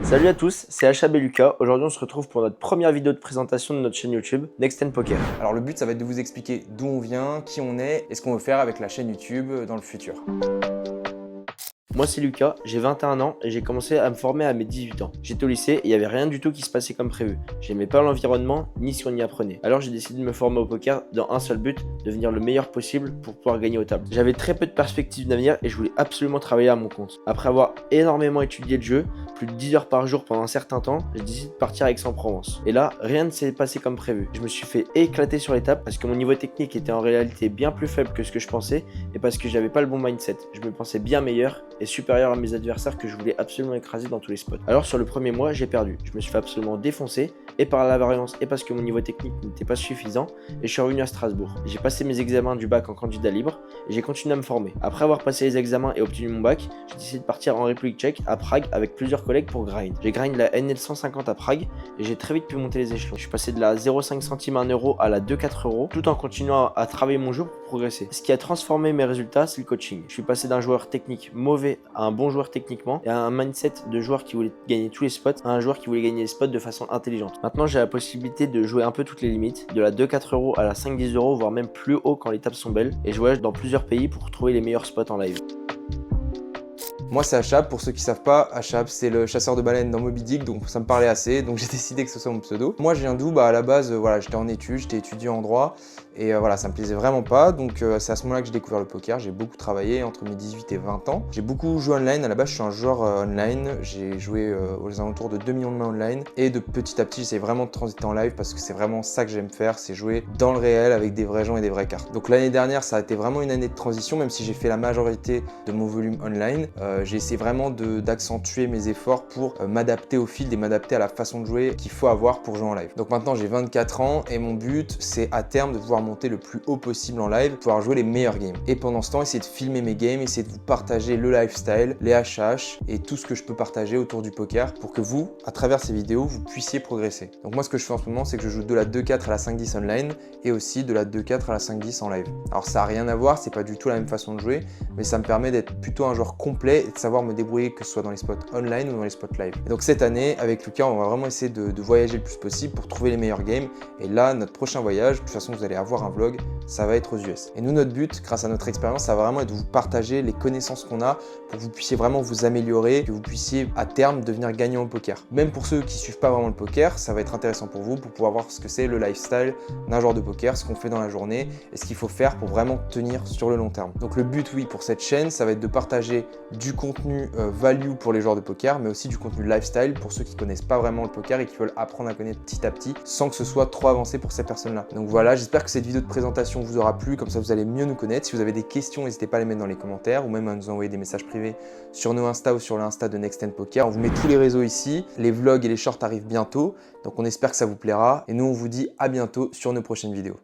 Salut à tous, c'est Achab et Lucas. Aujourd'hui, on se retrouve pour notre première vidéo de présentation de notre chaîne YouTube Next Ten Poker. Alors le but, ça va être de vous expliquer d'où on vient, qui on est et ce qu'on veut faire avec la chaîne YouTube dans le futur. Moi, c'est Lucas, j'ai 21 ans et j'ai commencé à me former à mes 18 ans. J'étais au lycée et il n'y avait rien du tout qui se passait comme prévu. J'aimais pas l'environnement ni ce qu'on y apprenait. Alors j'ai décidé de me former au poker dans un seul but, devenir le meilleur possible pour pouvoir gagner aux tables. J'avais très peu de perspectives d'avenir et je voulais absolument travailler à mon compte. Après avoir énormément étudié le jeu, plus de 10 heures par jour pendant un certain temps, j'ai décidé de partir à Aix-en-Provence. Et là, rien ne s'est passé comme prévu. Je me suis fait éclater sur les tables parce que mon niveau technique était en réalité bien plus faible que ce que je pensais et parce que j'avais pas le bon mindset. Je me pensais bien meilleur et supérieur à mes adversaires que je voulais absolument écraser dans tous les spots. Alors sur le premier mois, j'ai perdu. Je me suis fait absolument défoncer, et par la variance et parce que mon niveau technique n'était pas suffisant, et je suis revenu à Strasbourg. J'ai passé mes examens du bac en candidat libre, et j'ai continué à me former. Après avoir passé les examens et obtenu mon bac, j'ai décidé de partir en République tchèque, à Prague, avec plusieurs collègues pour grind. J'ai grind la NL 150 à Prague, et j'ai très vite pu monter les échelons. Je suis passé de la 0,5 centimes à 1 euro à la 2,4 euros, tout en continuant à travailler mon jeu pour progresser. Ce qui a transformé mes résultats, c'est le coaching. Je suis passé d'un joueur technique mauvais à un bon joueur techniquement et à un mindset de joueur qui voulait gagner tous les spots à un joueur qui voulait gagner les spots de façon intelligente. Maintenant, j'ai la possibilité de jouer un peu toutes les limites, de la 2,4 euros à la 5,10 euros, voire même plus haut quand les tables sont belles, et je voyage dans plusieurs pays pour trouver les meilleurs spots en live. Moi c'est Achab, pour ceux qui savent pas, Achab c'est le chasseur de baleines dans Moby Dick, donc ça me parlait assez, donc j'ai décidé que ce soit mon pseudo. Moi je viens d'où? Bah à la base, voilà, j'étais en études, j'étais étudiant en droit, et voilà, ça me plaisait vraiment pas, donc c'est à ce moment-là que j'ai découvert le poker. J'ai beaucoup travaillé entre mes 18 et 20 ans. J'ai beaucoup joué online, à la base je suis un joueur online, j'ai joué aux alentours de 2 millions de mains online, et de petit à petit j'essaie vraiment de transiter en live parce que c'est vraiment ça que j'aime faire, c'est jouer dans le réel avec des vrais gens et des vraies cartes. Donc l'année dernière ça a été vraiment une année de transition, même si j'ai fait la majorité de mon volume online. J'ai essayé vraiment d'accentuer mes efforts pour m'adapter au field et m'adapter à la façon de jouer qu'il faut avoir pour jouer en live. Donc maintenant j'ai 24 ans et mon but c'est à terme de pouvoir monter le plus haut possible en live, pouvoir jouer les meilleurs games. Et pendant ce temps, essayer de filmer mes games, essayer de vous partager le lifestyle, les HH et tout ce que je peux partager autour du poker pour que vous, à travers ces vidéos, vous puissiez progresser. Donc moi ce que je fais en ce moment, c'est que je joue de la 2-4 à la 5-10 online et aussi de la 2-4 à la 5-10 en live. Alors ça n'a rien à voir, c'est pas du tout la même façon de jouer, mais ça me permet d'être plutôt un joueur complet et de savoir me débrouiller que ce soit dans les spots online ou dans les spots live. Et donc cette année, avec Lucas, on va vraiment essayer de voyager le plus possible pour trouver les meilleurs games. Et là, notre prochain voyage, de toute façon vous allez avoir un vlog, ça va être aux US. Et nous, notre but, grâce à notre expérience, ça va vraiment être de vous partager les connaissances qu'on a pour que vous puissiez vraiment vous améliorer, que vous puissiez à terme devenir gagnant au poker. Même pour ceux qui suivent pas vraiment le poker, ça va être intéressant pour vous pour pouvoir voir ce que c'est le lifestyle d'un joueur de poker, ce qu'on fait dans la journée et ce qu'il faut faire pour vraiment tenir sur le long terme. Donc le but, oui, pour cette chaîne, ça va être de partager du contenu value pour les joueurs de poker, mais aussi du contenu lifestyle pour ceux qui connaissent pas vraiment le poker et qui veulent apprendre à connaître petit à petit sans que ce soit trop avancé pour ces personnes-là. Donc voilà, j'espère que cette vidéo de présentation vous aura plu, comme ça vous allez mieux nous connaître. Si vous avez des questions, n'hésitez pas à les mettre dans les commentaires ou même à nous envoyer des messages privés sur nos Insta ou sur l'Insta de Next Ten Poker. On vous met tous les réseaux ici, les vlogs et les shorts arrivent bientôt, donc on espère que ça vous plaira et nous on vous dit à bientôt sur nos prochaines vidéos.